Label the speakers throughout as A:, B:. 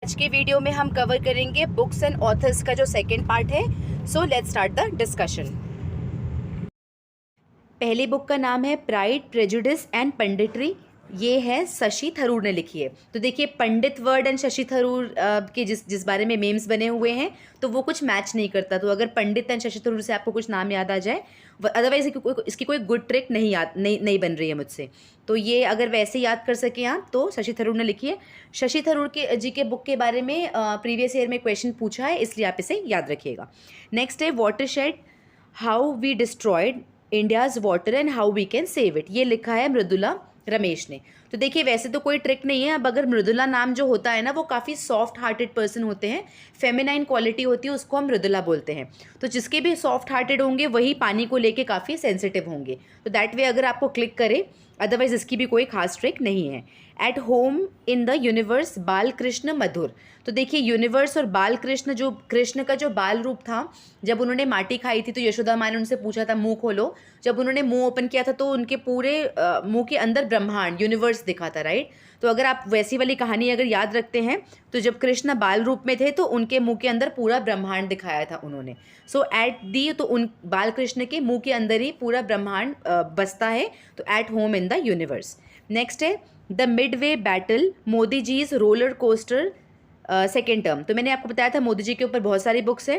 A: आज के वीडियो में हम कवर करेंगे बुक्स एंड ऑथर्स का जो सेकंड पार्ट है। So let's start the discussion. पहली बुक का नाम है प्राइड प्रेजुडिस एंड पंडितरी। ये है शशि थरूर ने लिखी है। तो देखिए पंडित वर्ड एंड शशि थरूर के जिस बारे में मेम्स बने हुए हैं तो वो कुछ मैच नहीं करता। तो अगर पंडित एंड शशि थरूर से आपको कुछ नाम याद आ जाए, अदरवाइज इसकी कोई गुड ट्रिक नहीं बन रही है मुझसे। तो ये अगर वैसे याद कर सकें आप तो शशि थरूर ने लिखी है। शशि थरूर के जी के बुक के बारे में प्रीवियस ईयर में क्वेश्चन पूछा है, इसलिए आप इसे याद रखिएगा। नेक्स्ट है watershed, how we destroyed India's water and how we can save it. ये लिखा है मृदुला रमेश ने। तो देखिए वैसे तो कोई ट्रिक नहीं है। अब अगर मृदुला नाम जो होता है ना वो काफ़ी सॉफ्ट हार्टेड पर्सन होते हैं, फेमिनाइन क्वालिटी होती है, उसको हम मृदुला बोलते हैं। तो जिसके भी सॉफ्ट हार्टेड होंगे वही पानी को लेके काफ़ी सेंसिटिव होंगे। तो दैट वे अगर आपको क्लिक करे, अदरवाइज इसकी भी कोई खास ट्रिक नहीं है। Eight home in the universe बाल कृष्ण मधुर। तो देखिए यूनिवर्स और बाल कृष्ण, जो कृष्ण का जो बाल रूप था, जब उन्होंने माटी खाई थी तो यशोदा माँ ने उनसे पूछा था मुंह खोलो। जब उन्होंने मुंह ओपन किया था तो उनके पूरे मुंह के अंदर ब्रह्मांड यूनिवर्स दिखा था, राइट। तो अगर आप वैसी वाली कहानी अगर याद रखते हैं तो जब कृष्ण बाल रूप में थे तो उनके मुंह के अंदर पूरा ब्रह्मांड दिखाया था उन्होंने। सो एट दी, तो उन बाल कृष्ण के मुंह के अंदर ही पूरा ब्रह्मांड बसता है। तो at home in the universe. Next है the mid way battle, Modi's roller coaster second term. तो मैंने आपको बताया था मोदी जी के ऊपर बहुत सारी बुक्स है।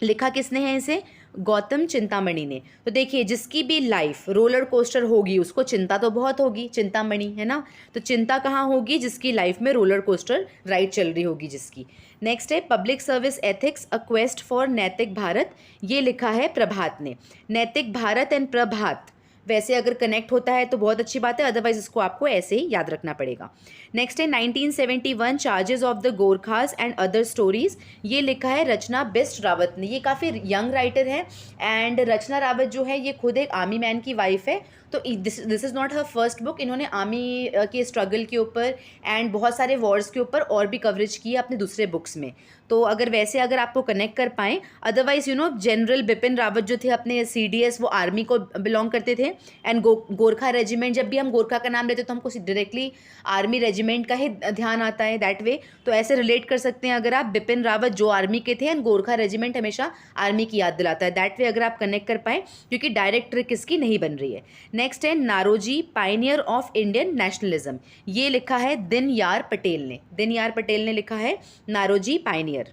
A: लिखा किसने है इसे? गौतम चिंतामणि ने। तो देखिए जिसकी भी लाइफ रोलर कोस्टर होगी उसको चिंता तो बहुत होगी, चिंतामणि है ना। तो चिंता कहाँ होगी? जिसकी लाइफ में रोलर कोस्टर राइड चल रही होगी जिसकी। नेक्स्ट है public service ethics, a quest for नैतिक भारत। ये लिखा है प्रभात ने। नैतिक भारत एंड प्रभात वैसे अगर कनेक्ट होता है तो बहुत अच्छी बात है, अदरवाइज इसको आपको ऐसे ही याद रखना पड़ेगा। नेक्स्ट है 1971 charges of the Gorkhas and other stories. ये लिखा है रचना बिस्ट रावत ने। ये काफ़ी यंग राइटर है एंड रचना रावत जो है ये खुद एक आर्मी मैन की वाइफ है। तो this is not her first book. इन्होंने आर्मी के स्ट्रगल के ऊपर एंड बहुत सारे वॉर्स के ऊपर और भी कवरेज की है अपने दूसरे बुक्स में। तो अगर वैसे अगर आपको कनेक्ट कर पाएँ, अदरवाइज जनरल बिपिन रावत जो थे अपने CDS वो आर्मी को बिलोंग करते थे एंड गोरखा रेजिमेंट, जब भी हम गोरखा का नाम लेते तो हमको डायरेक्टली आर्मी रेजिमेंट का ही ध्यान आता है दैट वे। तो ऐसे रिलेट कर सकते हैं अगर आप, बिपिन रावत जो आर्मी के थे एंड गोरखा रेजिमेंट हमेशा आर्मी की याद दिलाता है, दैट वे अगर आप कनेक्ट कर पाएँ, क्योंकि डायरेक्ट ट्रिक इसकी नहीं बन रही है। नेक्स्ट है Naoroji pioneer of Indian nationalism. ये लिखा है दिन यार पटेल ने। दिन यार पटेल ने लिखा है Naoroji pioneer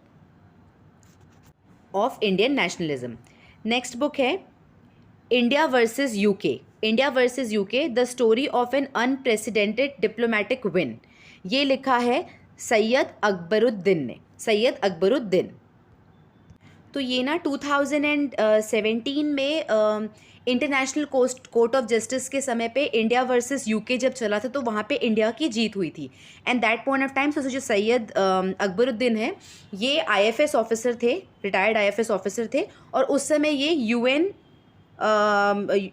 A: of Indian nationalism. Next book है India versus UK. India versus UK, the story of an unprecedented diplomatic win. ये लिखा है सैयद अकबरुद्दीन ने। सैयद अकबरुद्दीन। तो ये ना 2017 में इंटरनेशनल कोर्ट ऑफ जस्टिस के समय पे इंडिया वर्सेस यूके जब चला था तो वहाँ पे इंडिया की जीत हुई थी। And that point of time जो सैयद अकबरुद्दीन है ये IFS ऑफिसर थे, रिटायर्ड IFS ऑफिसर थे। और उस समय ये UN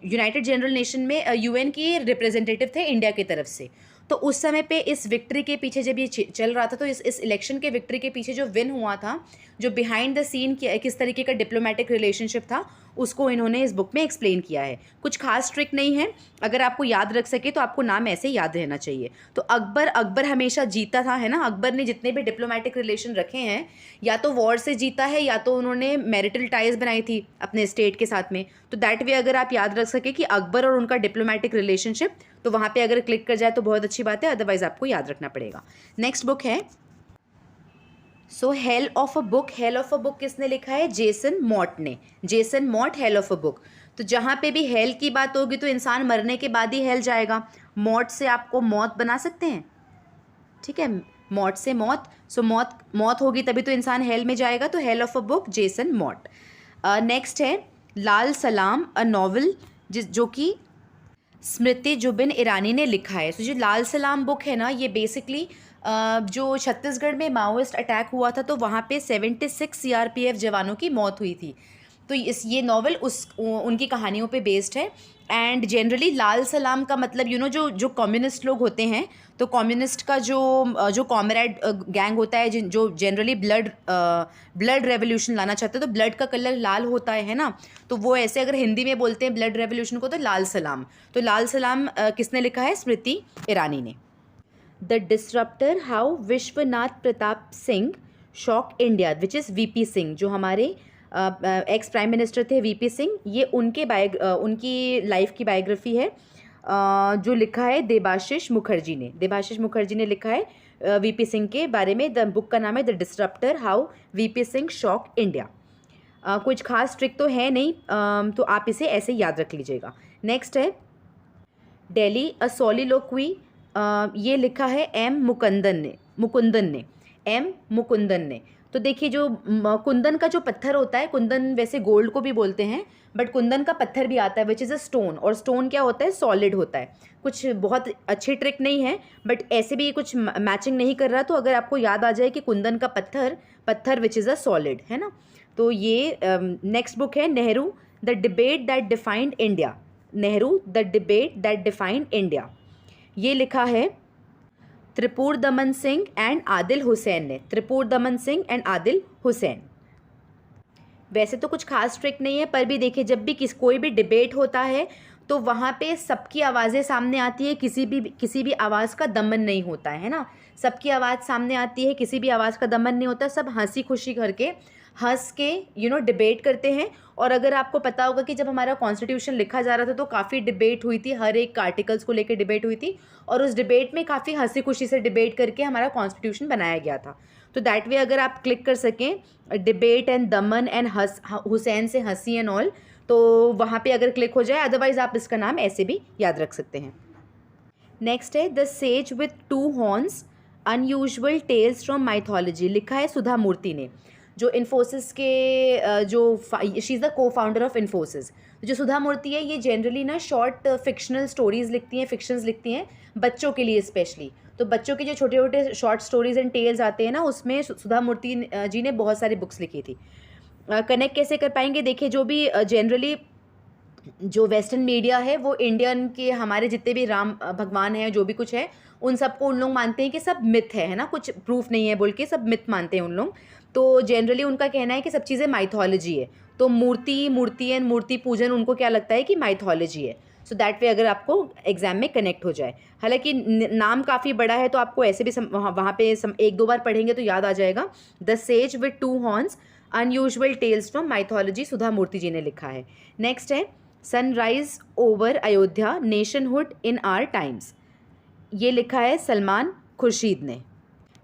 A: यूनाइटेड जनरल नेशन में UN के रिप्रेजेंटेटिव थे इंडिया की तरफ से। तो उस समय पे इस विक्ट्री के पीछे जब ये चल रहा था तो इस इलेक्शन के विक्ट्री के पीछे जो विन हुआ था, जो बिहाइंड द सीन किस तरीके का डिप्लोमेटिक रिलेशनशिप था, उसको इन्होंने इस बुक में एक्सप्लेन किया है। कुछ खास ट्रिक नहीं है, अगर आपको याद रख सके तो आपको नाम ऐसे याद रहना चाहिए। तो अकबर हमेशा जीता था, है ना। अकबर ने जितने भी डिप्लोमेटिक रिलेशन रखे हैं या तो वॉर से जीता है या तो उन्होंने मैरिटल टाइज बनाई थी अपने स्टेट के साथ में। तो दैट वे अगर आप याद रख सके कि अकबर और उनका डिप्लोमेटिक रिलेशनशिप, तो वहाँ पे अगर क्लिक कर जाए तो बहुत अच्छी बात है, अदरवाइज आपको याद रखना पड़ेगा। नेक्स्ट बुक है hell of a book. Hell of a book किसने लिखा है? जेसन मॉट ने। Jason Mott, hell of a book. तो जहाँ पे भी हेल की बात होगी तो इंसान मरने के बाद ही हेल जाएगा। मॉट से आपको मौत बना सकते हैं, ठीक है, मौत से मौत। सो मौत होगी तभी तो इंसान हेल में जाएगा। तो hell of a book, Jason Mott. Next है लाल सलाम, अ नॉवल जो कि स्मृति जुबिन ईरानी ने लिखा है। तो जो लाल सलाम बुक है ना, ये बेसिकली जो छत्तीसगढ़ में माओइस्ट अटैक हुआ था तो वहाँ पे 76 CRPF जवानों की मौत हुई थी। तो ये नॉवल उनकी कहानियों पे बेस्ड है। एंड जनरली लाल सलाम का मतलब जो कम्युनिस्ट लोग होते हैं, तो कम्युनिस्ट का जो कॉमरेड गैंग होता है जो जनरली ब्लड रेवोल्यूशन लाना चाहते हैं, तो ब्लड का कलर लाल होता है ना। तो वो ऐसे अगर हिंदी में बोलते हैं ब्लड रेवोल्यूशन को तो लाल सलाम। तो लाल सलाम किसने लिखा है? स्मृति ईरानी ने। The disruptor how Vishwanath Pratap Singh shock India, which is VP Singh, जो हमारे एक्स प्राइम मिनिस्टर थे वीपी सिंह, ये उनकी लाइफ की बायोग्राफी है, जो लिखा है देबाशीष मुखर्जी ने। देबाशीष मुखर्जी ने लिखा है वीपी सिंह के बारे में। द बुक का नाम है the disruptor how VP Singh shock India. कुछ खास ट्रिक तो है नहीं, तो आप इसे ऐसे याद रख लीजिएगा। नेक्स्ट है डेली अ सोलिलोक्वी, ये लिखा है एम मुकुंदन ने। तो देखिए जो कुंदन का जो पत्थर होता है, कुंदन वैसे गोल्ड को भी बोलते हैं, बट कुंदन का पत्थर भी आता है विच इज़ अ स्टोन, और स्टोन क्या होता है, सॉलिड होता है। कुछ बहुत अच्छी ट्रिक नहीं है, बट ऐसे भी कुछ मैचिंग नहीं कर रहा, तो अगर आपको याद आ जाए कि कुंदन का पत्थर विच इज़ अ सॉलिड, है ना। तो ये नेक्स्ट बुक है Nehru the debate that defined India. Nehru the debate that defined India, ये लिखा है त्रिपुर दमन सिंह एंड आदिल हुसैन ने। त्रिपुर दमन सिंह एंड आदिल हुसैन। वैसे तो कुछ खास ट्रिक नहीं है, पर भी देखिए जब भी कोई भी डिबेट होता है तो वहाँ पे सबकी आवाज़ें सामने आती है, किसी भी आवाज़ का दमन नहीं होता है ना। सबकी आवाज़ सामने आती है, किसी भी आवाज़ का दमन नहीं होता, सब हंसी खुशी करके हंस के डिबेट करते हैं। और अगर आपको पता होगा कि जब हमारा कॉन्स्टिट्यूशन लिखा जा रहा था तो काफ़ी डिबेट हुई थी, हर एक आर्टिकल्स को लेकर डिबेट हुई थी, और उस डिबेट में काफ़ी हंसी खुशी से डिबेट करके हमारा कॉन्स्टिट्यूशन बनाया गया था। तो दैट वे अगर आप क्लिक कर सकें debate and Daman and Hussain से हंसी एंड ऑल, तो वहाँ पे अगर क्लिक हो जाए, अदरवाइज़ आप इसका नाम ऐसे भी याद रख सकते हैं। नेक्स्ट है the sage with 2 horns unusual tales from mythology, लिखा है सुधा मूर्ति ने, जो इन्फोसिस के she is the cofounder of Infosys. जो सुधा मूर्ति है ये जनरली ना शॉर्ट फिक्शनल स्टोरीज़ लिखती हैं, फिक्शंस लिखती हैं बच्चों के लिए स्पेशली। तो बच्चों के जो छोटे छोटे शॉर्ट स्टोरीज़ एंड टेल्स आते हैं ना, उसमें सुधा मूर्ति जी ने बहुत सारी बुक्स लिखी थी। कनेक्ट कैसे कर पाएंगे, देखिए जो भी जनरली जो वेस्टर्न मीडिया है वो इंडियन के हमारे जितने भी राम भगवान हैं, जो भी कुछ है, उन सबको उन लोग मानते हैं कि सब मिथ है ना, कुछ प्रूफ नहीं है बोल के सब मिथ मानते हैं उन लोग। तो जनरली उनका कहना है कि सब चीज़ें माइथोलॉजी है। तो मूर्ति एंड मूर्ति पूजन उनको क्या लगता है कि माइथोलॉजी है। सो दैट वे अगर आपको एग्जाम में कनेक्ट हो जाए, हालांकि नाम काफ़ी बड़ा है तो आपको ऐसे भी वहाँ पे 1-2 बार पढ़ेंगे तो याद आ जाएगा। The sage with 2 horns unusual tales from mythology, Sudha मूर्ति जी ने लिखा है। नेक्स्ट है sunrise over Ayodhya nationhood in our times, ये लिखा है सलमान खुर्शीद ने।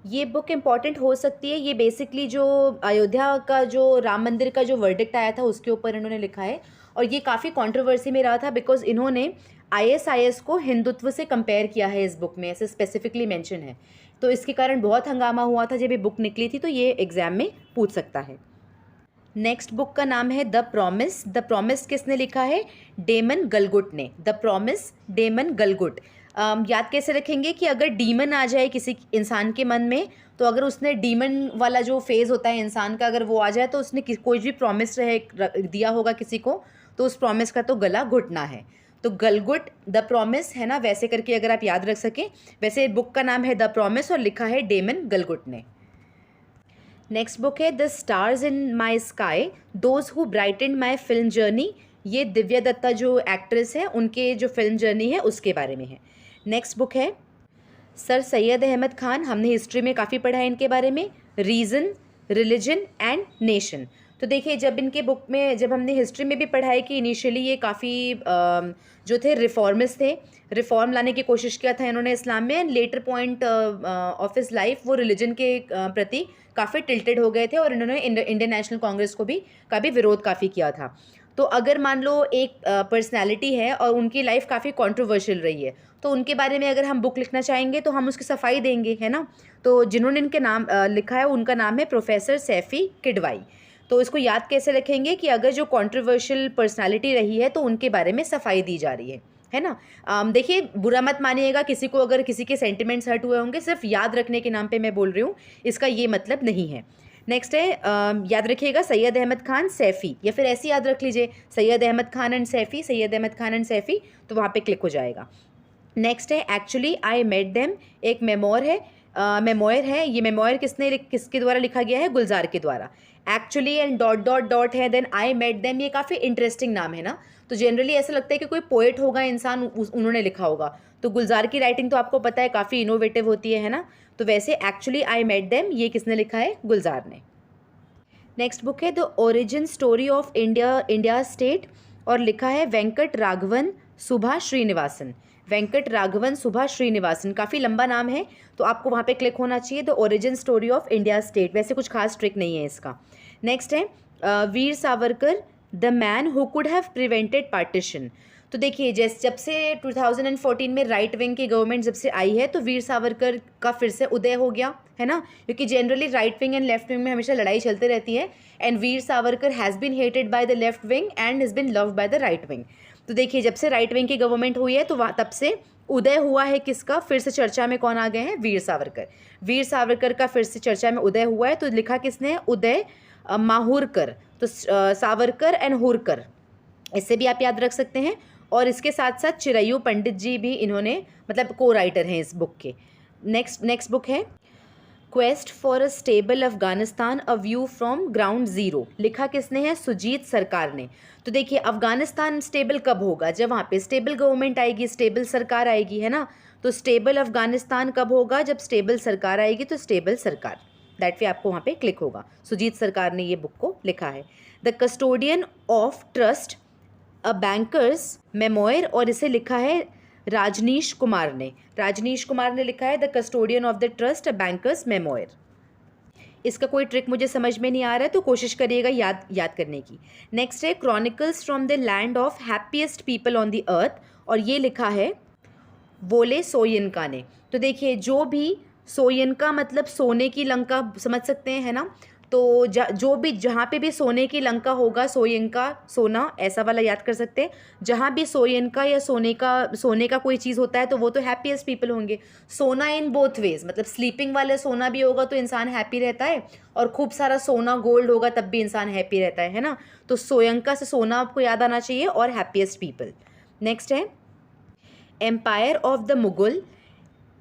A: ये बुक इम्पॉर्टेंट हो सकती है, ये बेसिकली जो अयोध्या का जो राम मंदिर का जो वर्डिक्ट आया था उसके ऊपर इन्होंने लिखा है, और ये काफ़ी कंट्रोवर्सी में रहा था बिकॉज इन्होंने आईएसआईएस को हिंदुत्व से कंपेयर किया है इस बुक में, ऐसे स्पेसिफिकली मेंशन है। तो इसके कारण बहुत हंगामा हुआ था जब ये बुक निकली थी, तो ये एग्ज़ाम में पूछ सकता है। नेक्स्ट बुक का नाम है द प्रॉमिस। द प्रॉमिस किसने लिखा है, डेमन गलगुट ने। The promise Damon Galgut. याद कैसे रखेंगे कि अगर डीमन आ जाए किसी इंसान के मन में, तो अगर उसने डीमन वाला जो फेज़ होता है इंसान का, अगर वो आ जाए तो उसने कोई भी प्रॉमिस दिया होगा किसी को, तो उस प्रॉमिस का तो गला घुटना है। तो गलगुट द प्रॉमिस है ना, वैसे करके अगर आप याद रख सकें। वैसे बुक का नाम है द प्रॉमिस और लिखा है डेमन गलगुट ने। नेक्स्ट बुक है the stars in my sky those who brightened my film journey, ये दिव्या दत्ता जो एक्ट्रेस है उनके जो फिल्म जर्नी है उसके बारे में है। नेक्स्ट बुक है सर सैयद अहमद खान, हमने हिस्ट्री में काफ़ी पढ़ा है इनके बारे में, रीज़न रिलीजन एंड नेशन। तो देखिए जब इनके बुक में, जब हमने हिस्ट्री में भी पढ़ा है कि इनिशियली ये काफ़ी जो थे रिफॉर्मिस्ट थे, रिफॉर्म लाने की कोशिश किया था इन्होंने इस्लाम में, and later point of his life वो रिलीजन के प्रति काफ़ी टिल्टेड हो गए थे, और इन्होंने इंडियन नेशनल कांग्रेस को भी विरोध काफ़ी किया था। तो अगर मान लो एक पर्सनैलिटी है और उनकी लाइफ काफ़ी कॉन्ट्रोवर्शियल रही है, तो उनके बारे में अगर हम बुक लिखना चाहेंगे तो हम उसकी सफाई देंगे, है ना। तो जिन्होंने इनके नाम लिखा है उनका नाम है प्रोफेसर सैफ़ी किडवाई। तो इसको याद कैसे रखेंगे कि अगर जो कंट्रोवर्शियल पर्सनालिटी रही है तो उनके बारे में सफाई दी जा रही है ना। देखिए बुरा मत मानिएगा किसी को अगर किसी के सेंटिमेंट्स हर्ट हुए होंगे, सिर्फ याद रखने के नाम पे मैं बोल रही हूँ, इसका ये मतलब नहीं है। नेक्स्ट है याद रखिएगा सैयद अहमद खान सैफ़ी, या फिर ऐसे याद रख लीजिए सैयद अहमद खान एंड सैफ़ी, सैयद अहमद खान एंड सैफ़ी, तो वहाँ पे क्लिक हो जाएगा। नेक्स्ट है एक्चुअली आई मेट देम, एक मेमोर है मेमोयर है, ये मेमोयर किसके द्वारा लिखा गया है? गुलजार के द्वारा। Actually and dot dot dot है, देन आई मेट देम, ये काफ़ी इंटरेस्टिंग नाम है ना, तो जनरली ऐसा लगता है कि कोई पोएट होगा इंसान, उन्होंने लिखा होगा। तो गुलजार की राइटिंग तो आपको पता है काफ़ी इनोवेटिव होती है ना, तो वैसे एक्चुअली आई मेट देम ये किसने लिखा है? गुलजार ने। नेक्स्ट बुक है the origin story of India state, और लिखा है वेंकट राघवन सुभा श्रीनिवासन। वेंकट राघवन सुभा श्रीनिवासन, काफ़ी लंबा नाम है, तो आपको वहाँ पे क्लिक होना चाहिए। The origin story of India state, वैसे कुछ खास ट्रिक नहीं है इसका। नेक्स्ट है Veer Savarkar the man who could have prevented partition. तो देखिए जब से 2014 में राइट विंग की गवर्नमेंट जब से आई है, तो वीर सावरकर का फिर से उदय हो गया है ना, क्योंकि generally right wing and left wing में हमेशा लड़ाई चलती रहती है, and Veer Savarkar has been hated by the left wing and has been loved by the right wing. तो देखिए जब से राइट विंग की गवर्नमेंट हुई है, तो तब से उदय हुआ है किसका? फिर से चर्चा में कौन आ गए हैं? वीर सावरकर। वीर सावरकर का फिर से चर्चा में उदय हुआ है, तो लिखा किसने है? उदय माहुरकर। तो सावरकर एंड हुरकर, इससे भी आप याद रख सकते हैं। और इसके साथ साथ चिरैयू पंडित जी भी इन्होंने मतलब को राइटर हैं इस बुक के। नेक्स्ट बुक है quest for a stable Afghanistan a view from ground zero. लिखा किसने है? सुजीत सरकार ने। तो देखिए अफगानिस्तान स्टेबल कब होगा? जब वहाँ पे स्टेबल गवर्नमेंट आएगी, स्टेबल सरकार आएगी, है ना। तो स्टेबल अफगानिस्तान कब होगा? जब स्टेबल सरकार आएगी, तो स्टेबल सरकार, दैट वे आपको वहाँ पे क्लिक होगा। सुजीत सरकार ने ये बुक को लिखा है। The custodian of trust a bankers memoir, और इसे लिखा है राजनीश कुमार ने। राजनीश कुमार ने लिखा है the custodian of the trust a bankers memoir. इसका कोई ट्रिक मुझे समझ में नहीं आ रहा है, तो कोशिश करिएगा याद करने की। नेक्स्ट है chronicles from the land of happiest people on the earth, और ये लिखा है वोले सोयिनका ने। तो देखिए जो भी सोयिनका मतलब सोने की लंका, समझ सकते हैं, है ना। तो जो भी जहाँ पे भी सोने की लंका होगा, सोयिनका सोना, ऐसा वाला याद कर सकते हैं। जहाँ भी सोयिनका या सोने का कोई चीज़ होता है, तो वो तो हैप्पीएस्ट पीपल होंगे। सोना इन बोथ वेज, मतलब स्लीपिंग वाले सोना भी होगा तो इंसान हैप्पी रहता है, और खूब सारा सोना गोल्ड होगा तब भी इंसान हैप्पी रहता है ना। तो सोयिनका से सोना आपको याद आना चाहिए, और हैप्पीएस्ट पीपल। नेक्स्ट है empire of the Mughal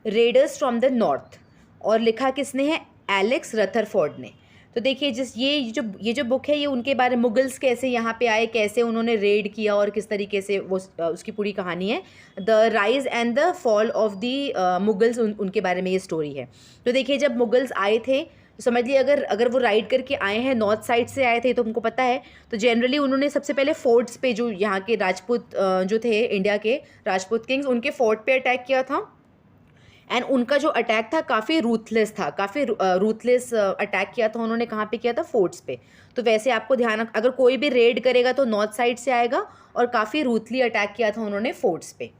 A: raiders from the north, और लिखा किसने है? एलेक्स रथरफोर्ड ने। तो देखिए ये जो बुक है, ये उनके बारे में, मुगल्स कैसे यहाँ पे आए, कैसे उन्होंने रेड किया, और किस तरीके से वो उसकी पूरी कहानी है। The rise and the fall of the Mughals, उनके बारे में ये स्टोरी है। तो देखिए जब मुगल्स आए थे, तो समझ लिए अगर वो राइड करके आए हैं, नॉर्थ साइड से आए थे, तो हमको पता है, तो जनरली उन्होंने सबसे पहले फोर्ट्स पे, जो यहाँ के राजपूत जो थे, इंडिया के राजपूत किंग्स, उनके फोर्ट पे अटैक किया था। एंड उनका जो अटैक था काफ़ी रूथलेस था, काफ़ी रूथलेस अटैक किया था उन्होंने। कहाँ पे किया था? फोर्ट्स पे। तो वैसे आपको ध्यान, अगर कोई भी रेड करेगा तो नॉर्थ साइड से आएगा, और काफ़ी रूथली अटैक किया था उन्होंने फोर्ट्स पे।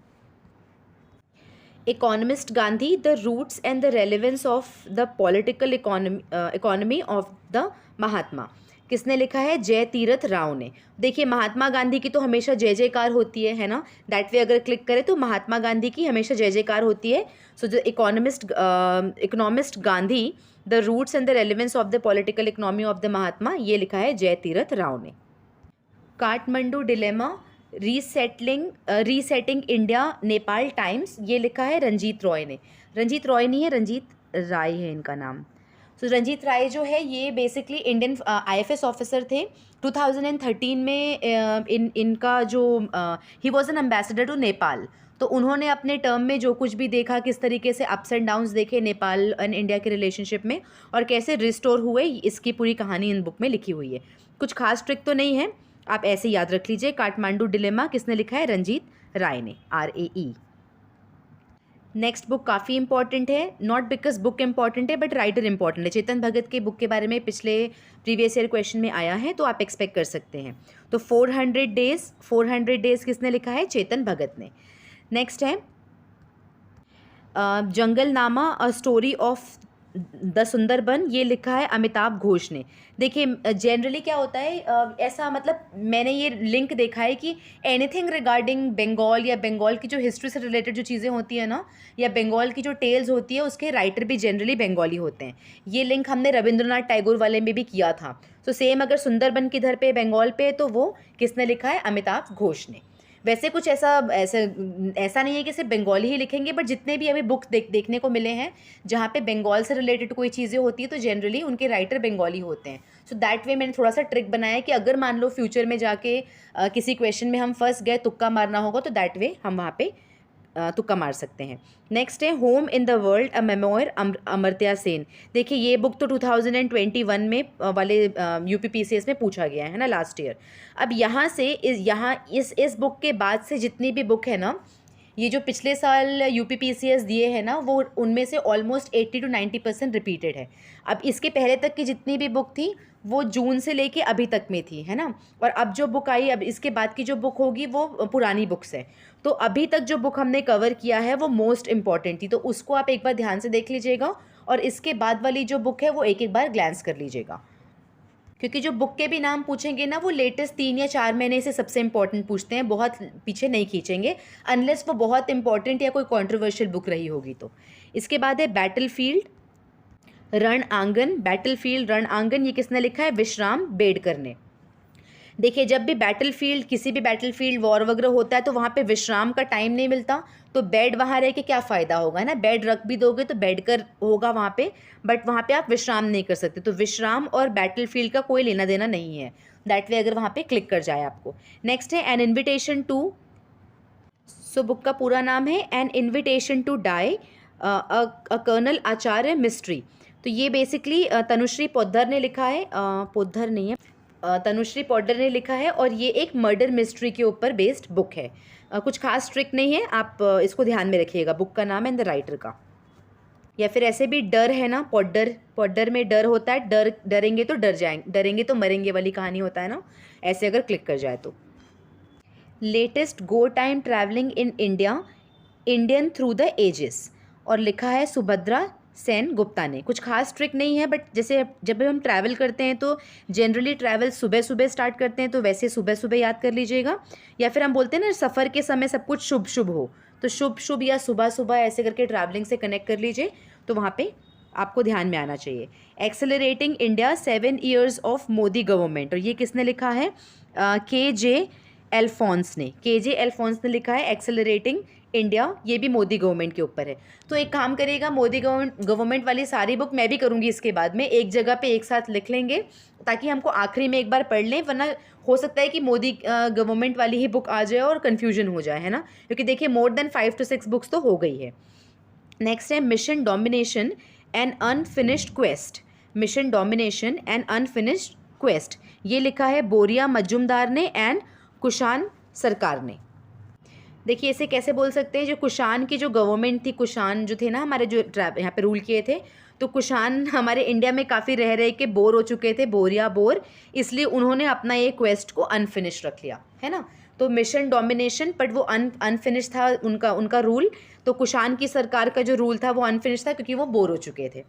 A: Economist Gandhi the roots and the relevance of the political economy of the Mahatma, किसने लिखा है? जय तीरथ राव ने। देखिए महात्मा गांधी की तो हमेशा जय जयकार होती है ना, दैट वे अगर क्लिक करें तो महात्मा गांधी की हमेशा जय जयकार होती है। So the economist Gandhi the roots and the relevance of the political economy of the Mahatma, ये लिखा है जय तीरथ राव ने। Kathmandu dilemma resetting India Nepal times, ये लिखा है रंजीत रॉय ने। रंजीत रॉय नहीं है, रंजीत राय है इनका नाम। तो रंजीत राय जो है ये बेसिकली इंडियन IFS ऑफिसर थे। 2013 में इनका जो he was an ambassador to Nepal. तो उन्होंने अपने टर्म में जो कुछ भी देखा, किस तरीके से अप्स एंड डाउन्स देखे नेपाल एंड इंडिया के रिलेशनशिप में, और कैसे रिस्टोर हुए, इसकी पूरी कहानी इन बुक में लिखी हुई है। कुछ खास ट्रिक तो नहीं है, आप ऐसे याद रख लीजिए। काठमांडू डिलेमा किसने लिखा है? रंजीत राय ने, RAE। नेक्स्ट बुक काफ़ी इंपॉर्टेंट है, नॉट बिकॉज बुक इंपॉर्टेंट है बट राइटर इंपॉर्टेंट है। चेतन भगत के बुक के बारे में पिछले प्रीवियस ईयर क्वेश्चन में आया है, तो आप एक्सपेक्ट कर सकते हैं। तो 400 डेज किसने लिखा है? चेतन भगत ने। नेक्स्ट है Junglenama a story of the Sundarban, ये लिखा है अमिताभ घोष ने। देखिए जनरली क्या होता है, ऐसा मतलब मैंने ये लिंक देखा है कि एनीथिंग रिगार्डिंग बंगाल या बंगाल की जो हिस्ट्री से रिलेटेड जो चीज़ें होती है ना, या बंगाल की जो टेल्स होती है, उसके राइटर भी जनरली बंगाली होते हैं। ये लिंक हमने रविंद्रनाथ टैगोर वाले में भी किया था। तो सेम अगर सुंदरबन किधर पे, बंगाल पे, तो वो किसने लिखा है? अमिताभ घोष ने। वैसे कुछ ऐसा ऐसा ऐसा नहीं है कि सिर्फ बंगाली ही लिखेंगे, बट जितने भी अभी बुक देखने को मिले हैं जहाँ पे बंगाल से रिलेटेड कोई चीज़ें होती है तो जनरली उनके राइटर बंगाली होते हैं। सो दैट वे मैंने थोड़ा सा ट्रिक बनाया है कि अगर मान लो फ्यूचर में जाके किसी क्वेश्चन में हम फंस गए, तुक्का मारना होगा, तो दैट वे हम वहाँ पे तुक्का मार सकते हैं। नेक्स्ट है home in the world a memoir Amartya Sen. देखिए ये बुक तो 2021 में वाले UPPCS में पूछा गया है ना, लास्ट ईयर। अब यहाँ से इस बुक के बाद से जितनी भी बुक है ना, ये जो पिछले साल UPPCS दिए हैं ना, वो उनमें से ऑलमोस्ट 80 to 90% रिपीटेड है। अब इसके पहले तक की जितनी भी बुक थी वो जून से लेके अभी तक में थी, है ना। और अब जो बुक आई, अब इसके बाद की जो बुक होगी वो पुरानी बुक्स है। तो अभी तक जो बुक हमने कवर किया है वो मोस्ट इम्पॉर्टेंट थी, तो उसको आप एक बार ध्यान से देख लीजिएगा, और इसके बाद वाली जो बुक है वो एक एक बार ग्लैंस कर लीजिएगा, क्योंकि जो बुक के भी नाम पूछेंगे ना वो लेटेस्ट 3 या 4 महीने से सबसे इंपॉर्टेंट पूछते हैं, बहुत पीछे नहीं खींचेंगे अनलेस वो बहुत इंपॉर्टेंट या कोई कंट्रोवर्शियल बुक रही होगी तो। इसके बाद है बैटलफील्ड रण आंगन। बैटलफील्ड रण आंगन ये किसने लिखा है? विश्राम बेडकर ने। देखिए जब भी बैटलफील्ड, किसी भी बैटलफील्ड वॉर वगैरह होता है तो वहाँ पे विश्राम का टाइम नहीं मिलता, तो बेड वहाँ रह के क्या फ़ायदा होगा, है ना। बेड रख भी दोगे तो बेड कर होगा वहाँ पे, बट वहाँ पे आप विश्राम नहीं कर सकते। तो विश्राम और बैटलफील्ड का कोई लेना देना नहीं है, दैट वे अगर वहाँ पे क्लिक कर जाए आपको। नेक्स्ट है an invitation to. So book का पूरा नाम है an invitation to die a colonel Acharya mystery. तो ये बेसिकली तनुश्री पोद्दार ने लिखा है, पोद्दार नहीं है, तनुश्री पोद्दार ने लिखा है, और ये एक मर्डर मिस्ट्री के ऊपर बेस्ड बुक है। कुछ खास ट्रिक नहीं है, आप इसको ध्यान में रखिएगा। बुक का नाम है एंड द राइटर का। या फिर ऐसे भी डर है ना, पोद्दार में डर होता है, डरेंगे तो डर जाएंगे, डरेंगे तो मरेंगे वाली कहानी होता है ना, ऐसे अगर क्लिक कर जाए तो। Latest go time travelling in India, Indian through the ages, और लिखा है सुभद्रा सेन गुप्ता ने। कुछ खास ट्रिक नहीं है, बट जैसे जब हम ट्रैवल करते हैं तो जनरली ट्रैवल सुबह सुबह स्टार्ट करते हैं, तो वैसे सुबह सुबह याद कर लीजिएगा। या फिर हम बोलते हैं ना सफ़र के समय सब कुछ शुभ शुभ हो, तो शुभ शुभ या सुबह सुबह ऐसे करके ट्रैवलिंग से कनेक्ट कर लीजिए, तो वहाँ पे आपको ध्यान में आना चाहिए। Accelerating India 7 years of Modi government, और ये किसने लिखा है? KJ एल्फोंस ने। KJ एल्फोंस ने लिखा है एक्सेलरेटिंग इंडिया, ये भी मोदी गवर्नमेंट के ऊपर है। तो एक काम करिएगा, मोदी गवर्नमेंट वाली सारी बुक मैं भी करूँगी इसके बाद में, एक जगह पे एक साथ लिख लेंगे ताकि हमको आखिरी में एक बार पढ़ लें, वरना हो सकता है कि मोदी गवर्नमेंट वाली ही बुक आ जाए और कन्फ्यूजन हो जाए, है ना। क्योंकि देखिए मोर देन 5 to 6 बुक्स तो हो गई है। नेक्स्ट है mission domination and unfinished quest. Mission domination and unfinished quest, ये लिखा है बोरिया मजुमदार ने एंड कुशान सरकार ने। देखिए इसे कैसे बोल सकते हैं, जो कुशान की जो गवर्नमेंट थी, कुशान जो थे ना हमारे, जो यहाँ पे रूल किए थे, तो कुशान हमारे इंडिया में काफ़ी रह रहे के बोर हो चुके थे, बोरिया बोर, इसलिए उन्होंने अपना ये क्वेस्ट को अनफिनिश रख लिया, है ना। तो मिशन डोमिनेशन, बट वो अनफिनिश था उनका रूल, तो कुशान की सरकार का जो रूल था वो अनफिनिश था क्योंकि वो बोर हो चुके थे।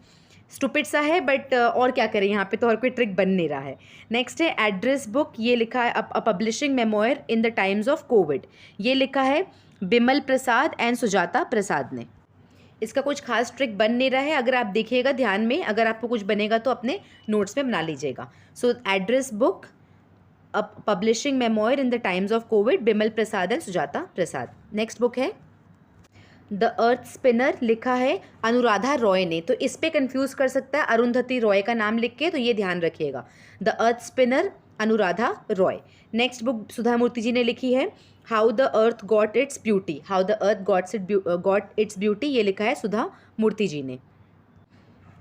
A: स्टूपिड सा है, बट और क्या करें, यहाँ पे तो और कोई ट्रिक बन नहीं रहा है। नेक्स्ट है एड्रेस बुक, ये लिखा है a publishing memoir in the times of covid, ये लिखा है बिमल प्रसाद एंड सुजाता प्रसाद ने। इसका कुछ खास ट्रिक बन नहीं रहा है, अगर आप देखिएगा ध्यान में, अगर आपको कुछ बनेगा तो अपने नोट्स में बना लीजिएगा। So address book a publishing memoir in the times of covid, Bimal Prasad and Sujata Prasad. Next book है द अर्थ स्पिनर, लिखा है अनुराधा रॉय ने। तो इस पे कंफ्यूज कर सकता है अरुंधति रॉय का नाम लिख के, तो ये ध्यान रखिएगा, the earth spinner Anuradha Roy. Next book Sudha मूर्ति जी ने लिखी है how the earth got its beauty, how the earth got its beauty, ये लिखा है सुधा मूर्ति जी ने।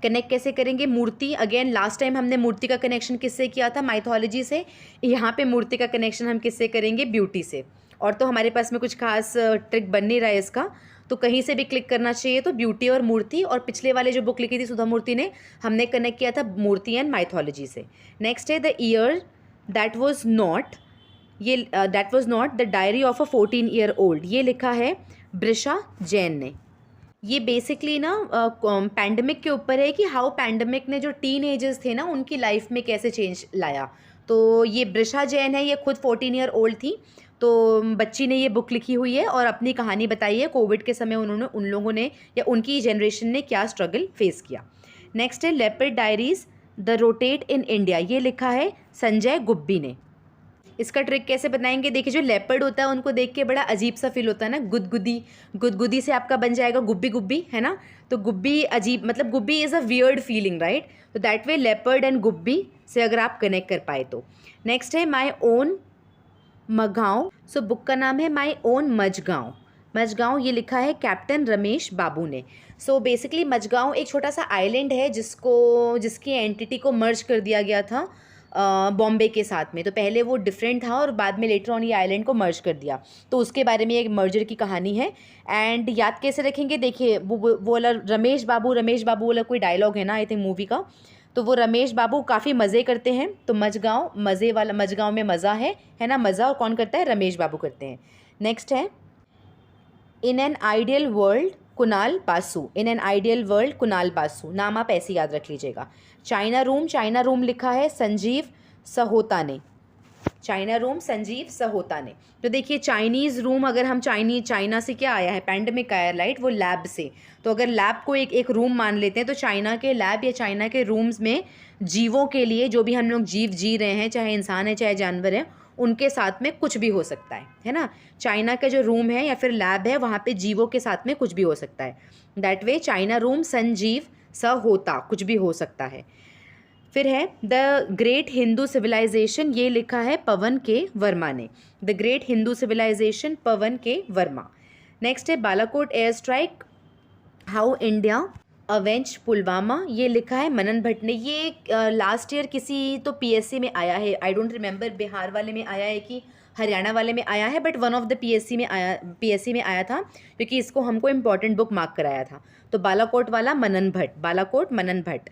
A: कनेक्ट कैसे करेंगे मूर्ति? अगेन लास्ट टाइम हमने मूर्ति का कनेक्शन किससे किया था? माइथोलॉजी से। यहाँ पे मूर्ति का कनेक्शन हम किससे करेंगे? ब्यूटी से। और तो हमारे पास में कुछ खास ट्रिक बन नहीं रहा है इसका, तो कहीं से भी क्लिक करना चाहिए, तो ब्यूटी और मूर्ति। और पिछले वाले जो बुक लिखी थी सुधा मूर्ति ने, हमने कनेक्ट किया था मूर्ति एंड माइथोलॉजी से। नेक्स्ट है the year that was not, ये that was not the diary of a 14 year old, ये लिखा है ब्रिशा जैन ने। ये बेसिकली ना पैंडमिक के ऊपर है कि हाउ पैंडमिक ने जो टीन एजर्स थे ना उनकी लाइफ में कैसे चेंज लाया। तो ये ब्रिशा जैन है, ये खुद 14 year old थी, तो बच्ची ने ये बुक लिखी हुई है और अपनी कहानी बताई है कोविड के समय उन लोगों ने या उनकी जनरेशन ने क्या स्ट्रगल फेस किया। नेक्स्ट है leopard diaries the rotate in India, ये लिखा है संजय गुब्बी ने। इसका ट्रिक कैसे बताएंगे, देखिए जो लेपर्ड होता है उनको देख के बड़ा अजीब सा फील होता है ना, गुदगुदी, गुदगुदी से आपका बन जाएगा गुब्बी गुब्बी, है ना। तो गुब्बी अजीब, मतलब Gubbi is a weird feeling, right. तो that way leopard and Gubbi से अगर आप कनेक्ट कर पाए तो। नेक्स्ट है माई ओन मगाँव। सो बुक का नाम है माई ओन मजगाँव। मजगाँव ये लिखा है कैप्टन रमेश बाबू ने। सो बेसिकली मजगाँव एक छोटा सा आइलैंड है जिसकी एंटिटी को मर्ज कर दिया गया था बॉम्बे के साथ में। तो पहले वो डिफरेंट था और बाद में लेटर ऑन ये आइलैंड को मर्ज कर दिया। तो उसके बारे में एक मर्जर की कहानी है। एंड याद कैसे रखेंगे, देखिए वो वाला रमेश बाबू वाला कोई डायलॉग है ना आई थिंक मूवी का। तो वो रमेश बाबू काफ़ी मज़े करते हैं, तो मजगाँव मज़े वाला, मजगाँव में मज़ा है ना, मज़ा। और कौन करता है, रमेश बाबू करते हैं। नेक्स्ट है in an ideal world Kunal Basu. In an ideal world Kunal Basu, नाम आप ऐसे याद रख लीजिएगा। चाइना रूम लिखा है संजीव सहोता ने। चाइना रूम संजीव सहोता ने। तो देखिए चाइनीज़ रूम, अगर हम चाइना से क्या आया है, पैंडेमिक आया, राइट, वो लैब से। तो अगर लैब को एक रूम मान लेते हैं तो चाइना के लैब या चाइना के रूम्स में जीवों के लिए, जो भी हम लोग जीव जी रहे हैं, चाहे इंसान है चाहे जानवर है, उनके साथ में कुछ भी हो सकता है ना। चाइना का जो रूम है या फिर लैब है वहाँ पे जीवों के साथ में कुछ भी हो सकता है। That way China room Sanjeev Sahota, कुछ भी हो सकता है। फिर है द ग्रेट हिंदू सिविलाइजेशन, ये लिखा है पवन के वर्मा ने। द ग्रेट हिंदू सिविलाइजेशन, पवन के वर्मा। नेक्स्ट है Balakot air strike, how India avenge Pulwama, ये लिखा है मनन भट्ट ने। ये लास्ट ईयर किसी तो पीएससी में आया है, आई डोंट रिमेंबर बिहार वाले में आया है कि हरियाणा वाले में आया है, but one of the PSC में आया था, क्योंकि इसको हमको इम्पॉर्टेंट बुक मार्क कराया था। तो बालाकोट वाला मनन भट्ट, बालाकोट मनन भट्ट।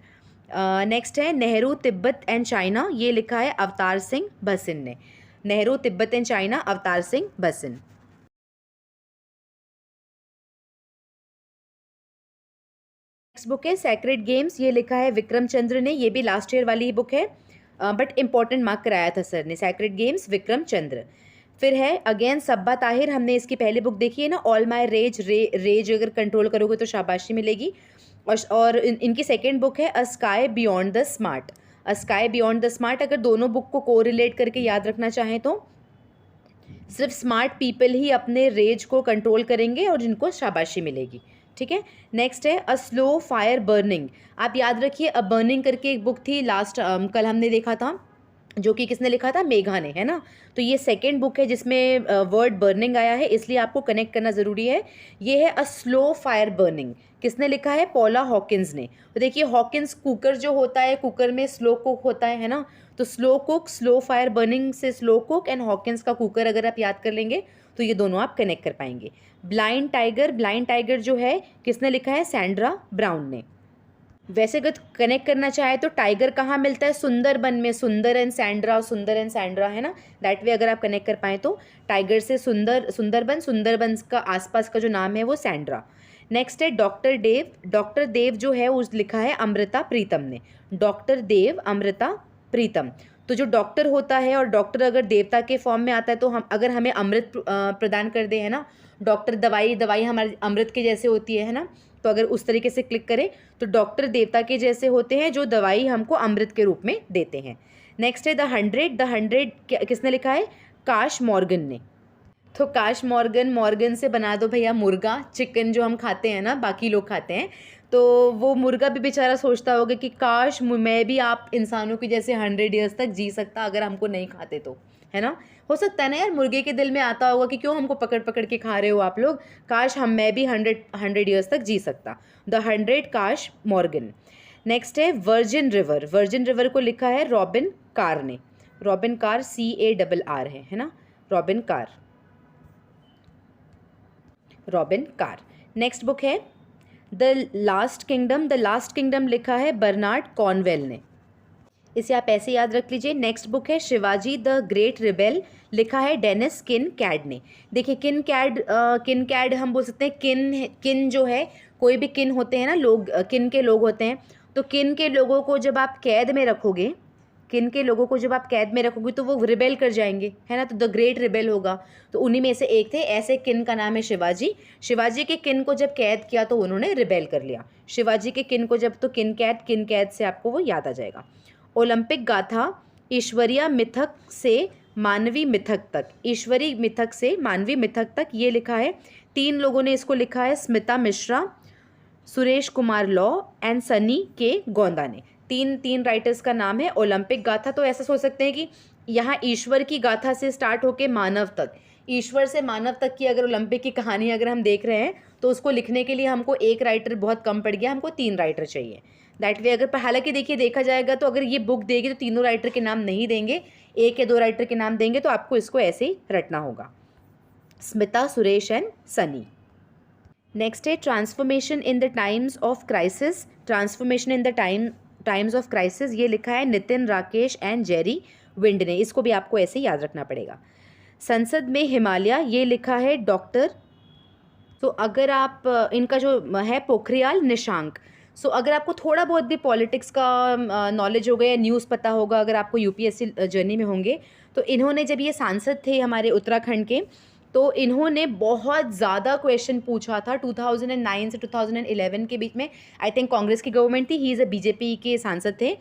A: नेक्स्ट है नेहरू तिब्बत एंड चाइना, ये लिखा है अवतार सिंह भसिन ने। Nehru Tibet and China, Avtar Singh Bhasin. Next book है सेक्रेड गेम्स, ये लिखा है विक्रम चंद्र ने। ये भी लास्ट ईयर वाली ही बुक है, बट इंपॉर्टेंट मार्क कराया था सर ने। Sacred games, Vikram Chandra. फिर है अगेन सब्बा ताहिर, हमने इसकी पहले बुक देखी है ना, ऑल माई रेज, रेज अगर कंट्रोल करोगे तो शाबाशी मिलेगी। और इनकी सेकेंड बुक है अ sky beyond the smart. A sky beyond the smart, अगर दोनों बुक को कोरिलेट करके याद रखना चाहें तो सिर्फ स्मार्ट पीपल ही अपने रेज को कंट्रोल करेंगे और जिनको शाबाशी मिलेगी, ठीक है। नेक्स्ट है अ स्लो फायर बर्निंग, आप याद रखिए अ बर्निंग करके एक बुक थी लास्ट कल हमने देखा था, जो कि किसने लिखा था, मेघा ने, है ना। तो ये सेकेंड बुक है जिसमें वर्ड बर्निंग आया है, इसलिए आपको कनेक्ट करना ज़रूरी है। ये है अ स्लो फायर बर्निंग, किसने लिखा है, पॉला हॉकिंस ने। तो देखिए हॉकिंस कुकर जो होता है, कुकर में स्लो कुक होता है ना, तो slow cook, slow fire burning से स्लो कुक, एंड हॉकिंस का कुकर अगर आप याद कर लेंगे तो ये दोनों आप कनेक्ट कर पाएंगे। ब्लाइंड टाइगर जो है किसने लिखा है, सैंड्रा ब्राउन ने। वैसे अगर कनेक्ट करना चाहे तो टाइगर कहाँ मिलता है, सुंदरबन में, सुंदर एंड सैंड्रा, है ना। दैट वे अगर आप कनेक्ट कर पाएँ तो टाइगर से सुंदरबन का आसपास का जो नाम है वो सैंड्रा। नेक्स्ट है डॉक्टर देव जो है उस लिखा है अमृता प्रीतम ने। डॉक्टर देव, अमृता प्रीतम। तो जो डॉक्टर होता है, और डॉक्टर अगर देवता के फॉर्म में आता है तो अगर हमें अमृत प्रदान कर दे, है ना, डॉक्टर दवाई हमारे अमृत के जैसे होती है ना, तो अगर उस तरीके से क्लिक करें तो डॉक्टर देवता के जैसे होते हैं जो दवाई हमको अमृत के रूप में देते हैं। नेक्स्ट है द हंड्रेड किसने लिखा है, काश मॉर्गन ने। तो काश मॉर्गन से बना दो भैया मुर्गा, चिकन जो हम खाते हैं ना, बाकी लोग खाते हैं, तो वो मुर्गा भी बेचारा सोचता होगा कि काश मैं भी आप इंसानों की जैसे 100 ईयर्स तक जी सकता अगर हमको नहीं खाते तो, है ना। हो सकता है ना यार, मुर्गे के दिल में आता होगा कि क्यों हमको पकड़ पकड़ के खा रहे हो आप लोग, काश मैं भी 100 ईयर्स तक जी सकता। द 100 काश मॉर्गन। नेक्स्ट है वर्जिन रिवर को लिखा है रॉबिन कार ने। रॉबिन कार, CARR है ना, रॉबिन कार। नेक्स्ट बुक है द लास्ट किंगडम लिखा है बर्नार्ड कॉर्नवेल ने। इसे आप ऐसे याद रख लीजिए। नेक्स्ट बुक है शिवाजी द ग्रेट रिबेल, लिखा है डेनिस किनकैड ने। देखिए किनकैड हम बोल सकते हैं, किन जो है, कोई भी किन होते हैं ना लोग, किन के लोग होते हैं, तो किन के लोगों को जब आप कैद में रखोगे, तो वो रिबेल कर जाएंगे, है ना, तो द ग्रेट रिबेल होगा। तो उन्हीं में से एक थे, ऐसे किन का नाम है शिवाजी के किन को जब कैद किया तो उन्होंने रिबेल कर लिया। शिवाजी के किन को जब, तो किनकैद से आपको वो याद आ जाएगा। ओलंपिक गाथा ईश्वरिया मिथक से मानवी मिथक तक, ईश्वरी मिथक से मानवी मिथक तक, ये लिखा है 3 लोगों ने इसको लिखा है, स्मिता मिश्रा, सुरेश कुमार लॉ एंड सनी के गोंदा ने। तीन राइटर्स का नाम है। ओलंपिक गाथा, तो ऐसा सोच सकते हैं कि यहाँ ईश्वर की गाथा से स्टार्ट होके मानव तक, ईश्वर से मानव तक की अगर ओलंपिक की कहानी अगर हम देख रहे हैं तो उसको लिखने के लिए हमको एक राइटर बहुत कम पड़ गया, हमको 3 राइटर चाहिए। दैट वे अगर हालांकि देखिए देखा जाएगा तो अगर ये बुक देगी तो तीनों राइटर के नाम नहीं देंगे, 1 या 2 राइटर के नाम देंगे, तो आपको इसको ऐसे ही रटना होगा, स्मिता, सुरेश एंड सनी। नेक्स्ट है transformation in the times of crisis, transformation in the times of crisis, ये लिखा है Nitin, Rakesh and Jerry wind ने। इसको भी आपको ऐसे ही याद रखना पड़ेगा। संसद में हिमालय, ये लिखा है डॉक्टर, तो अगर आप इनका जो है पोखरियाल निशांक। सो अगर आपको थोड़ा बहुत भी पॉलिटिक्स का नॉलेज होगा या न्यूज़ पता होगा, अगर आपको यूपीएससी जर्नी में होंगे, तो इन्होंने जब ये सांसद थे हमारे उत्तराखंड के, तो इन्होंने बहुत ज़्यादा क्वेश्चन पूछा था 2009 से 2011 के बीच में। आई थिंक कांग्रेस की गवर्नमेंट थी, ही इज़ अ बीजेपी के सांसद थे,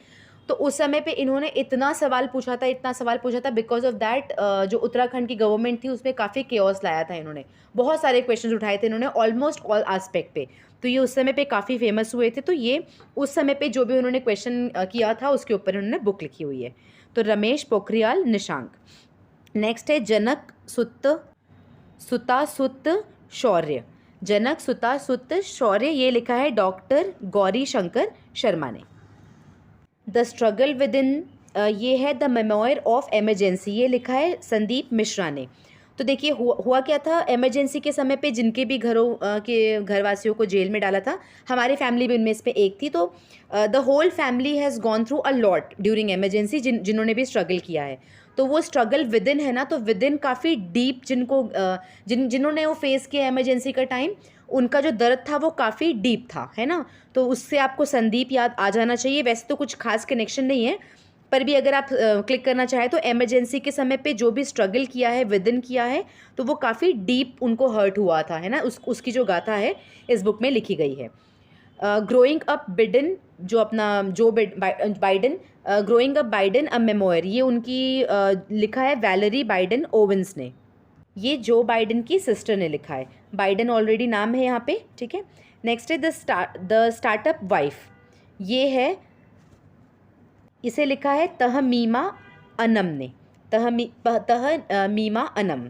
A: तो उस समय पे इन्होंने इतना सवाल पूछा था बिकॉज ऑफ दैट जो उत्तराखंड की गवर्नमेंट थी उसमें काफ़ी केओस लाया था इन्होंने, बहुत सारे क्वेश्चंस उठाए थे इन्होंने ऑलमोस्ट ऑल एस्पेक्ट पे, तो ये उस समय पे काफ़ी फेमस हुए थे। तो ये उस समय पे जो भी उन्होंने क्वेश्चन किया था उसके ऊपर उन्होंने बुक लिखी हुई है। तो रमेश पोखरियाल निशांक। नेक्स्ट है जनक सुता सुत शौर्य, जनक सुता सुत शौर्य, ये लिखा है डॉक्टर गौरी शंकर शर्मा ने। द स्ट्रगल विद इन, ये है द मेमोयर ऑफ एमरजेंसी, ये लिखा है संदीप मिश्रा ने। तो देखिए हुआ क्या था, इमरजेंसी के समय पे जिनके भी घरों के घरवासियों को जेल में डाला था, हमारी फैमिली भी उनमें से एक थी, तो the whole family has gone through a lot during emergency, जिन्होंने भी स्ट्रगल किया है। तो वो स्ट्रगल विद इन है ना, तो विद इन काफ़ी डीप, जिन्होंने वो फेस किया एमरजेंसी का टाइम, उनका जो दर्द था वो काफ़ी डीप था, है ना। तो उससे आपको संदीप याद आ जाना चाहिए। वैसे तो कुछ खास कनेक्शन नहीं है, पर भी अगर आप क्लिक करना चाहें तो एमरजेंसी के समय पे जो भी स्ट्रगल किया है, विद इन किया है, तो वो काफ़ी डीप उनको हर्ट हुआ था, है ना। उसकी जो गाथा है इस बुक में लिखी गई है। ग्रोइंग अप बिडेन, जो अपना जो बाइडन, ग्रोइंग अप बाइडन अ मेमोयर, ये उनकी लिखा है वैलेरी बाइडन ओवेंस ने। ये जो बाइडन की सिस्टर ने लिखा है, बाइडन ऑलरेडी नाम है यहाँ पे, ठीक है। नेक्स्ट है द स्टार्टअप वाइफ, ये है, इसे लिखा है तहमीमा अनम ने, तहमीमा अनम।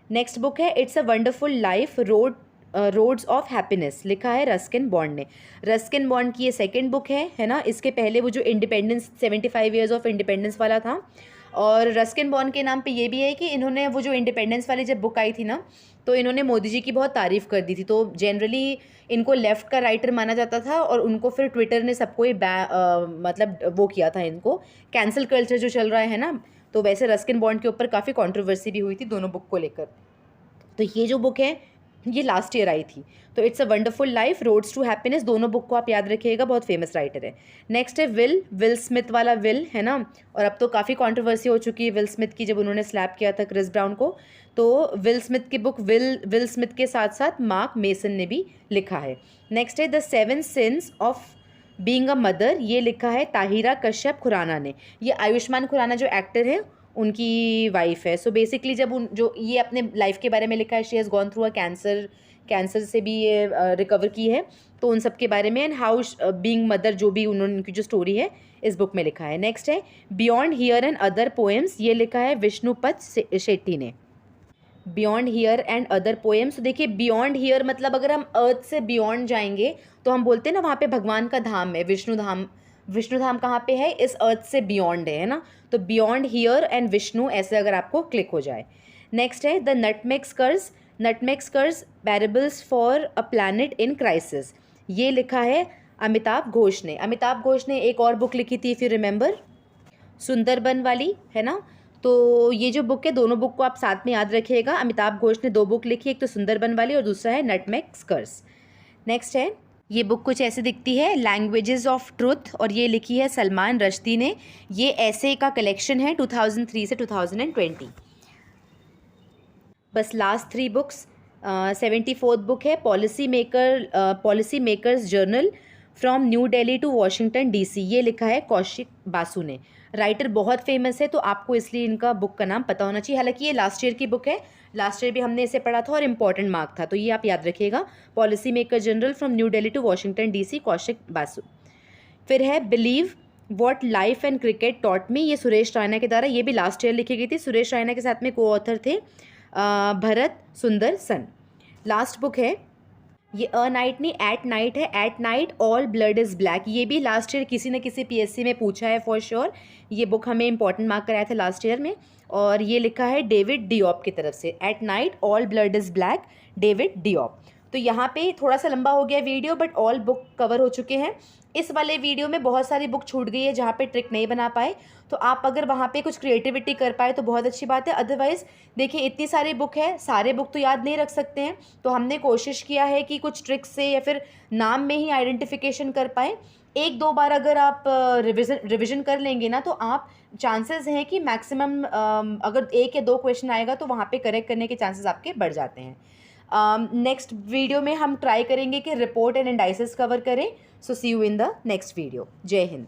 A: नेक्स्ट बुक है it's a wonderful life roads of happiness, लिखा है रस्किन बॉन्ड ने। रस्किन बॉन्ड की ये सेकंड बुक है ना। इसके पहले वो जो इंडिपेंडेंस 75 ईयर्स ऑफ इंडिपेंडेंस वाला था, और रस्किन बॉन्ड के नाम पे ये भी है कि इन्होंने वो जो इंडिपेंडेंस वाली जब बुक आई थी ना, तो इन्होंने मोदी जी की बहुत तारीफ़ कर दी थी। तो जनरली इनको लेफ़्ट का राइटर माना जाता था, और उनको फिर ट्विटर ने सबको ही मतलब वो किया था, इनको कैंसिल कल्चर जो चल रहा है ना, तो वैसे रस्किन बॉन्ड के ऊपर काफ़ी कंट्रोवर्सी भी हुई थी दोनों बुक को लेकर। तो ये जो बुक है ये लास्ट ईयर आई थी। तो it's a wonderful life, roads to happiness, दोनों बुक को आप याद रखिएगा, बहुत फेमस राइटर है। नेक्स्ट है विल स्मिथ वाला विल, है ना। और अब तो काफ़ी कंट्रोवर्सी हो चुकी है विल स्मिथ की, जब उन्होंने स्लैप किया था क्रिस ब्राउन को। तो विल स्मिथ की बुक विल स्मिथ के साथ साथ मार्क मेसन ने भी लिखा है। नेक्स्ट है the 7 since of being a mother, ये लिखा है ताहिरा कश्यप खुराना ने। ये आयुष्मान खुराना जो एक्टर है उनकी वाइफ है। सो बेसिकली जब जो ये अपने लाइफ के बारे में लिखा है, she has gone through a cancer से भी ये रिकवर की है, तो उन सब के बारे में, एंड हाउ बीइंग मदर, जो भी उनकी जो स्टोरी है इस बुक में लिखा है। नेक्स्ट है beyond here and other poems, ये लिखा है विष्णुपत शेट्टी ने। Beyond here and other poems, तो देखिए बियॉन्ड हियर मतलब अगर हम अर्थ से बियॉन्ड जाएंगे तो हम बोलते हैं ना वहाँ पे भगवान का धाम है, विष्णु धाम कहाँ पे है, इस अर्थ से बियॉन्ड है ना। तो बियॉन्ड हियर एंड विष्णु, ऐसे अगर आपको क्लिक हो जाए। नेक्स्ट है the nutmeg's curse parables for a planet in crisis, ये लिखा है अमिताभ घोष ने। अमिताभ घोष ने एक और बुक लिखी थी इफ़ यू रिमेंबर, सुंदरबन वाली, है ना। तो ये जो बुक है, दोनों बुक को आप साथ में याद रखिएगा। अमिताभ घोष ने 2 बुक लिखी, एक तो सुंदरबन वाली और दूसरा है नटमेग स्कर्स। नेक्स्ट है, ये बुक कुछ ऐसे दिखती है, लैंग्वेजेस ऑफ ट्रुथ, और ये लिखी है सलमान रश्दी ने। ये ऐसे का कलेक्शन है 2003 से 2020। बस लास्ट 3 बुक्स। 74th बुक है policy makers journal from New Delhi to Washington DC, ये लिखा है कौशिक बासु ने। राइटर बहुत फेमस है, तो आपको इसलिए इनका बुक का नाम पता होना चाहिए। हालांकि ये लास्ट ईयर की बुक है, लास्ट ईयर भी हमने इसे पढ़ा था और इम्पॉर्टेंट मार्क था, तो ये आप याद रखिएगा। Policy maker general from New Delhi to Washington DC, Kaushik Basu. फिर है believe what life and cricket taught me, ये सुरेश रैना के द्वारा, ये भी लास्ट ईयर लिखी गई थी। सुरेश रैना के साथ में को ऑथर थे भरत सुंदर सन। लास्ट बुक है ये अ नाइट नहीं एट नाइट है, eight night all blood is black, ये भी लास्ट ईयर किसी न किसी PSC में पूछा है फॉर श्योर। ये बुक हमें इंपॉर्टेंट मार्क कराया था लास्ट ईयर में, और ये लिखा है डेविड डिऑप की तरफ से, at night all blood is black, David Diop. तो यहाँ पे थोड़ा सा लंबा हो गया video, but all book cover हो चुके हैं। इस वाले वीडियो में बहुत सारी बुक छूट गई है जहाँ पे ट्रिक नहीं बना पाए, तो आप अगर वहाँ पे कुछ क्रिएटिविटी कर पाए तो बहुत अच्छी बात है। अदरवाइज़ देखिए इतनी सारी बुक है, सारे बुक तो याद नहीं रख सकते हैं, तो हमने कोशिश किया है कि कुछ ट्रिक्स से या फिर नाम में ही आइडेंटिफिकेशन कर पाएँ। एक दो बार अगर आप रिविज़न कर लेंगे ना, तो आप चांसेस हैं कि मैक्सिमम अगर 1 या 2 क्वेश्चन आएगा तो वहाँ पे करेक्ट करने के चांसेस आपके बढ़ जाते हैं। नेक्स्ट वीडियो में हम ट्राई करेंगे कि रिपोर्ट एंड इंडाइसेस कवर करें। So see you in the next video. जय हिंद।